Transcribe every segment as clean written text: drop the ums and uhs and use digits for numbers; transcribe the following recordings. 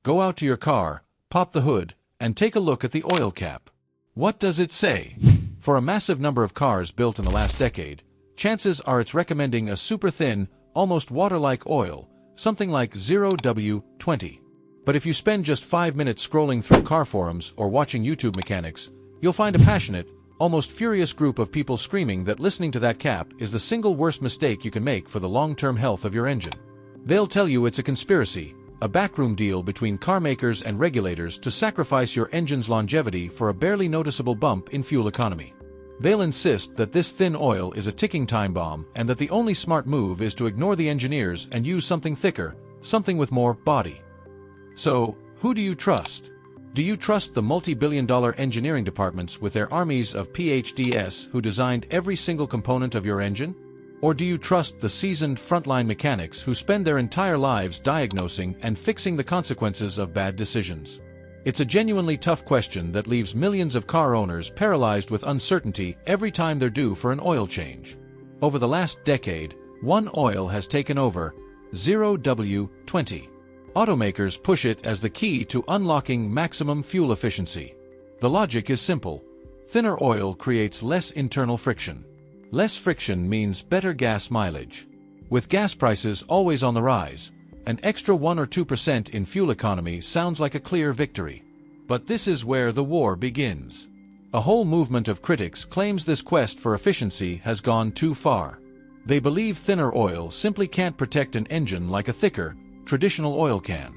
Go out to your car, pop the hood, and take a look at the oil cap. What does it say? For a massive number of cars built in the last decade, chances are it's recommending a super thin, almost water-like oil, something like 0W-20. But if you spend just 5 minutes scrolling through car forums or watching YouTube mechanics, you'll find a passionate, almost furious group of people screaming that listening to that cap is the single worst mistake you can make for the long-term health of your engine. They'll tell you it's a conspiracy, a backroom deal between car makers and regulators to sacrifice your engine's longevity for a barely noticeable bump in fuel economy. They'll insist that this thin oil is a ticking time bomb and that the only smart move is to ignore the engineers and use something thicker, something with more body. So, who do you trust? Do you trust the multi-billion-dollar engineering departments with their armies of PhDs who designed every single component of your engine? Or do you trust the seasoned frontline mechanics who spend their entire lives diagnosing and fixing the consequences of bad decisions? It's a genuinely tough question that leaves millions of car owners paralyzed with uncertainty every time they're due for an oil change. Over the last decade, one oil has taken over: 0W-20. Automakers push it as the key to unlocking maximum fuel efficiency. The logic is simple. Thinner oil creates less internal friction. Less friction means better gas mileage. With gas prices always on the rise, an extra 1 or 2% in fuel economy sounds like a clear victory. But this is where the war begins. A whole movement of critics claims this quest for efficiency has gone too far. They believe thinner oil simply can't protect an engine like a thicker, traditional oil can.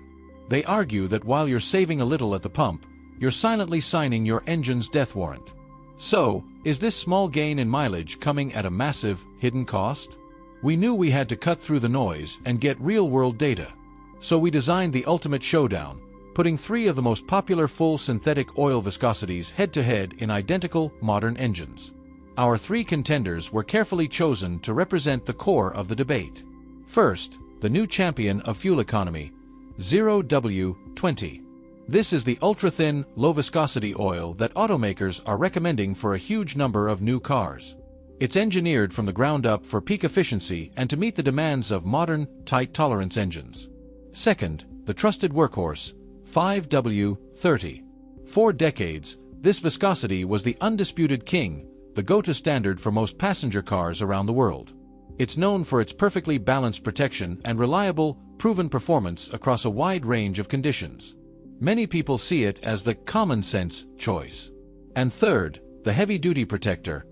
They argue that while you're saving a little at the pump, you're silently signing your engine's death warrant. So, is this small gain in mileage coming at a massive, hidden cost? We knew we had to cut through the noise and get real-world data. So we designed the ultimate showdown, putting 3 of the most popular full synthetic oil viscosities head-to-head in identical, modern engines. Our 3 contenders were carefully chosen to represent the core of the debate. First, the new champion of fuel economy, 0W-20. This is the ultra-thin, low-viscosity oil that automakers are recommending for a huge number of new cars. It's engineered from the ground up for peak efficiency and to meet the demands of modern, tight-tolerance engines. Second, the trusted workhorse, 5W-30. For decades, this viscosity was the undisputed king, the go-to standard for most passenger cars around the world. It's known for its perfectly balanced protection and reliable, proven performance across a wide range of conditions. Many people see it as the common-sense choice. And third, the heavy-duty protector,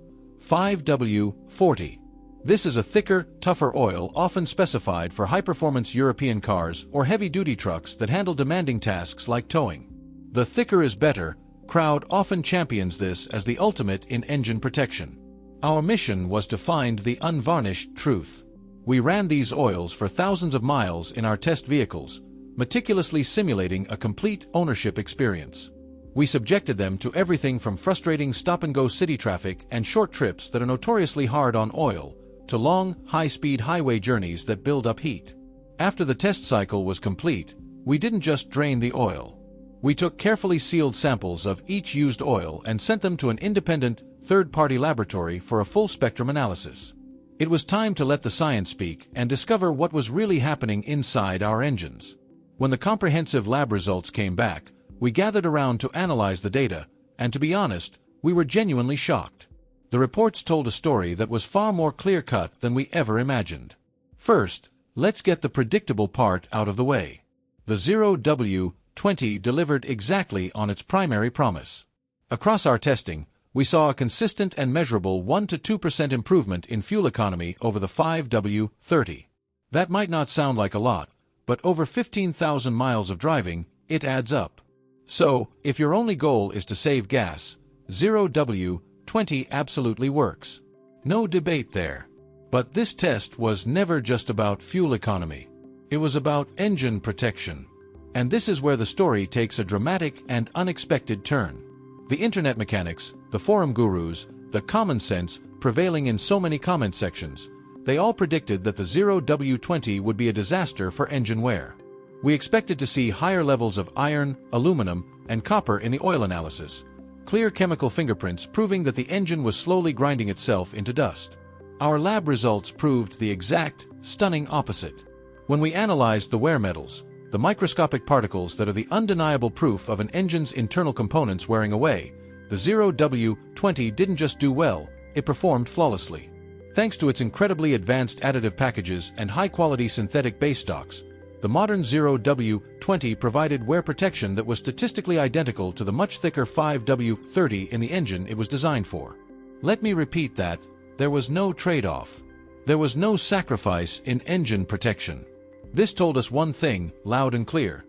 5W-40. This is a thicker, tougher oil often specified for high-performance European cars or heavy-duty trucks that handle demanding tasks like towing. The thicker is better crowd often champions this as the ultimate in engine protection. Our mission was to find the unvarnished truth. We ran these oils for thousands of miles in our test vehicles, meticulously simulating a complete ownership experience. We subjected them to everything from frustrating stop-and-go city traffic and short trips that are notoriously hard on oil, to long, high-speed highway journeys that build up heat. After the test cycle was complete, we didn't just drain the oil. We took carefully sealed samples of each used oil and sent them to an independent, third-party laboratory for a full-spectrum analysis. It was time to let the science speak and discover what was really happening inside our engines. When the comprehensive lab results came back, we gathered around to analyze the data, and to be honest, we were genuinely shocked. The reports told a story that was far more clear-cut than we ever imagined. First, let's get the predictable part out of the way. The 0W-20 delivered exactly on its primary promise. Across our testing, we saw a consistent and measurable 1 to 2% improvement in fuel economy over the 5W-30. That might not sound like a lot, but over 15,000 miles of driving, it adds up. So, if your only goal is to save gas, 0W-20 absolutely works. No debate there. But this test was never just about fuel economy. It was about engine protection. And this is where the story takes a dramatic and unexpected turn. The internet mechanics, the forum gurus, the common sense prevailing in so many comment sections, they all predicted that the 0W-20 would be a disaster for engine wear. We expected to see higher levels of iron, aluminum, and copper in the oil analysis, clear chemical fingerprints proving that the engine was slowly grinding itself into dust. Our lab results proved the exact, stunning opposite. When we analyzed the wear metals, the microscopic particles that are the undeniable proof of an engine's internal components wearing away, the 0W-20 didn't just do well, it performed flawlessly. Thanks to its incredibly advanced additive packages and high-quality synthetic base stocks, the modern 0W-20 provided wear protection that was statistically identical to the much thicker 5W-30 in the engine it was designed for. Let me repeat that, there was no trade-off. There was no sacrifice in engine protection. This told us one thing, loud and clear.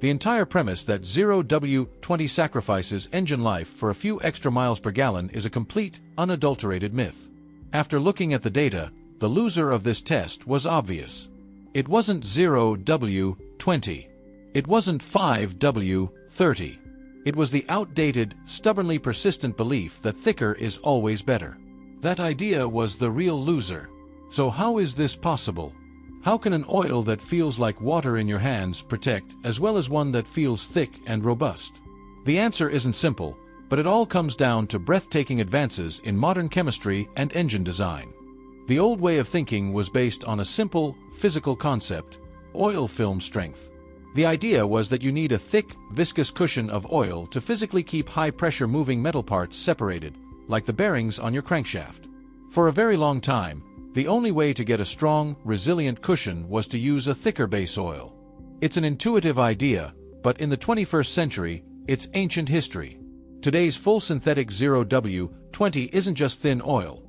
The entire premise that 0W-20 sacrifices engine life for a few extra miles per gallon is a complete, unadulterated myth. After looking at the data, the loser of this test was obvious. It wasn't 0W-20. It wasn't 5W-30. It was the outdated, stubbornly persistent belief that thicker is always better. That idea was the real loser. So how is this possible? How can an oil that feels like water in your hands protect as well as one that feels thick and robust? The answer isn't simple, but it all comes down to breathtaking advances in modern chemistry and engine design. The old way of thinking was based on a simple, physical concept: oil film strength. The idea was that you need a thick, viscous cushion of oil to physically keep high-pressure moving metal parts separated, like the bearings on your crankshaft. For a very long time, the only way to get a strong, resilient cushion was to use a thicker base oil. It's an intuitive idea, but in the 21st century, it's ancient history. Today's full synthetic 0W-20 isn't just thin oil.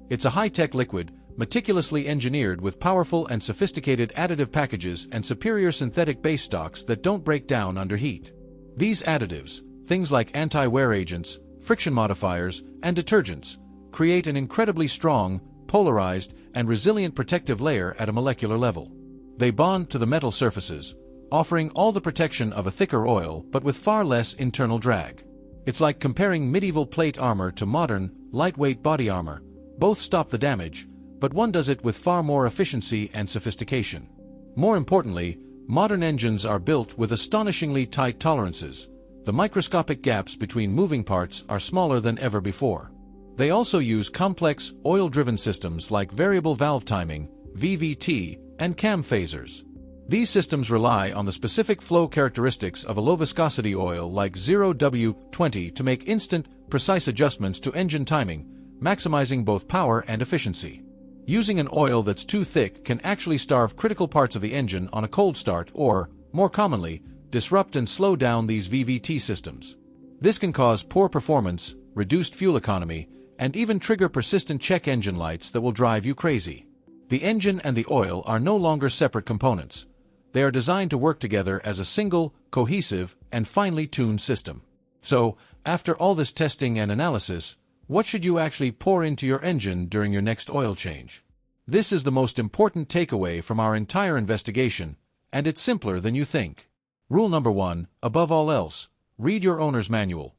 It's a high-tech liquid, meticulously engineered with powerful and sophisticated additive packages and superior synthetic base stocks that don't break down under heat. These additives, things like anti-wear agents, friction modifiers, and detergents, create an incredibly strong, polarized, and resilient protective layer at a molecular level. They bond to the metal surfaces, offering all the protection of a thicker oil but with far less internal drag. It's like comparing medieval plate armor to modern, lightweight body armor. Both stop the damage, but one does it with far more efficiency and sophistication. More importantly, modern engines are built with astonishingly tight tolerances. The microscopic gaps between moving parts are smaller than ever before. They also use complex, oil-driven systems like variable valve timing, VVT, and cam phasers. These systems rely on the specific flow characteristics of a low-viscosity oil like 0W-20 to make instant, precise adjustments to engine timing, maximizing both power and efficiency. Using an oil that's too thick can actually starve critical parts of the engine on a cold start or, more commonly, disrupt and slow down these VVT systems. This can cause poor performance, reduced fuel economy, and even trigger persistent check engine lights that will drive you crazy. The engine and the oil are no longer separate components. They are designed to work together as a single, cohesive, and finely tuned system. So, after all this testing and analysis, what should you actually pour into your engine during your next oil change? This is the most important takeaway from our entire investigation, and it's simpler than you think. Rule number 1, above all else, read your owner's manual.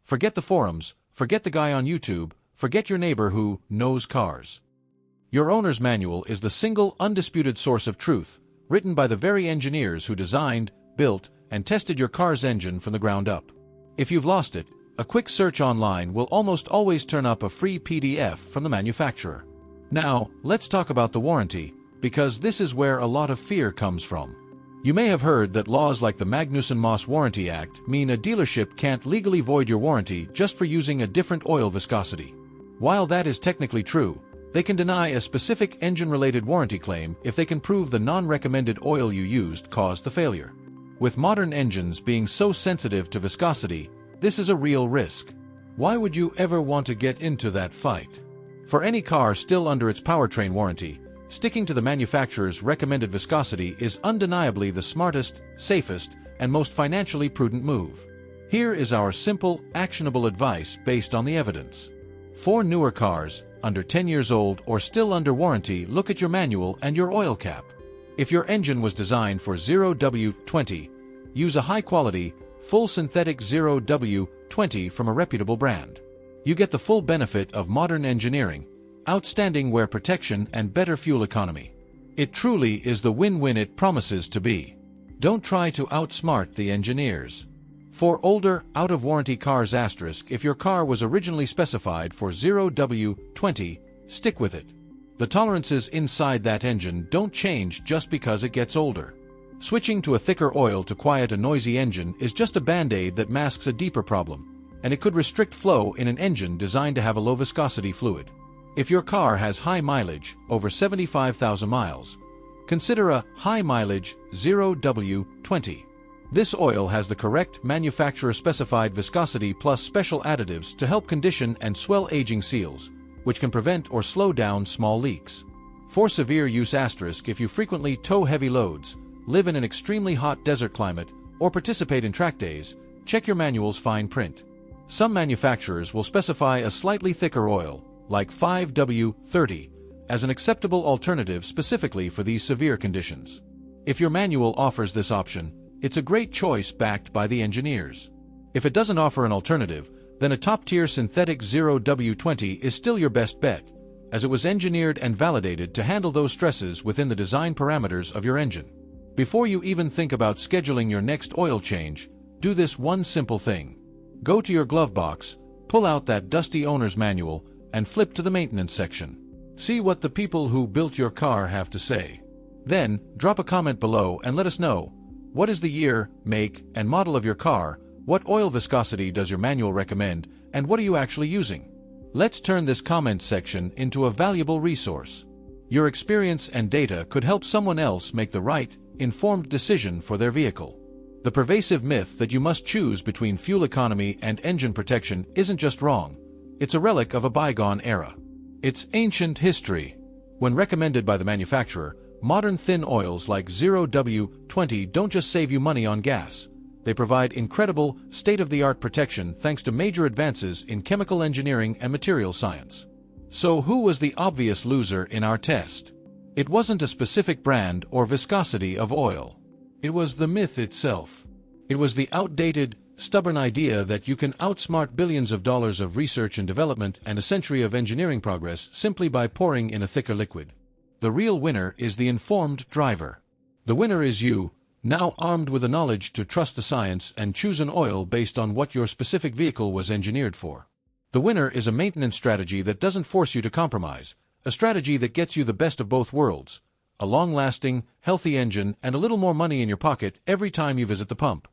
Forget the forums, forget the guy on YouTube, forget your neighbor who knows cars. Your owner's manual is the single undisputed source of truth, written by the very engineers who designed, built, and tested your car's engine from the ground up. If you've lost it, a quick search online will almost always turn up a free PDF from the manufacturer. Now, let's talk about the warranty, because this is where a lot of fear comes from. You may have heard that laws like the Magnuson-Moss Warranty Act mean a dealership can't legally void your warranty just for using a different oil viscosity. While that is technically true, they can deny a specific engine-related warranty claim if they can prove the non-recommended oil you used caused the failure. With modern engines being so sensitive to viscosity, this is a real risk. Why would you ever want to get into that fight? For any car still under its powertrain warranty, sticking to the manufacturer's recommended viscosity is undeniably the smartest, safest, and most financially prudent move. Here is our simple, actionable advice based on the evidence. For newer cars, under 10 years old or still under warranty, look at your manual and your oil cap. If your engine was designed for 0W-20, use a high-quality, full synthetic 0W-20 from a reputable brand. You get the full benefit of modern engineering, outstanding wear protection, and better fuel economy. It truly is the win-win it promises to be. Don't try to outsmart the engineers. For older, out-of-warranty cars *, if your car was originally specified for 0W-20, stick with it. The tolerances inside that engine don't change just because it gets older. Switching to a thicker oil to quiet a noisy engine is just a band-aid that masks a deeper problem, and it could restrict flow in an engine designed to have a low-viscosity fluid. If your car has high mileage, over 75,000 miles, consider a high-mileage 0W-20. This oil has the correct manufacturer-specified viscosity plus special additives to help condition and swell aging seals, which can prevent or slow down small leaks. For severe use asterisk, if you frequently tow heavy loads, live in an extremely hot desert climate, or participate in track days, check your manual's fine print. Some manufacturers will specify a slightly thicker oil, like 0W-20, as an acceptable alternative specifically for these severe conditions. If your manual offers this option, it's a great choice backed by the engineers. If it doesn't offer an alternative, then a top-tier synthetic 0W-20 is still your best bet, as it was engineered and validated to handle those stresses within the design parameters of your engine. Before you even think about scheduling your next oil change, do this one simple thing. Go to your glove box, pull out that dusty owner's manual, and flip to the maintenance section. See what the people who built your car have to say. Then, drop a comment below and let us know, what is the year, make, and model of your car, what oil viscosity does your manual recommend, and what are you actually using? Let's turn this comment section into a valuable resource. Your experience and data could help someone else make the right, informed decision for their vehicle. The pervasive myth that you must choose between fuel economy and engine protection isn't just wrong, it's a relic of a bygone era. It's ancient history. When recommended by the manufacturer, modern thin oils like 0W-20 don't just save you money on gas. They provide incredible, state-of-the-art protection thanks to major advances in chemical engineering and material science. So who was the obvious loser in our test? It wasn't a specific brand or viscosity of oil. It was the myth itself. It was the outdated, stubborn idea that you can outsmart billions of dollars of research and development and a century of engineering progress simply by pouring in a thicker liquid. The real winner is the informed driver. The winner is you, now armed with the knowledge to trust the science and choose an oil based on what your specific vehicle was engineered for. The winner is a maintenance strategy that doesn't force you to compromise, a strategy that gets you the best of both worlds, a long-lasting, healthy engine and a little more money in your pocket every time you visit the pump.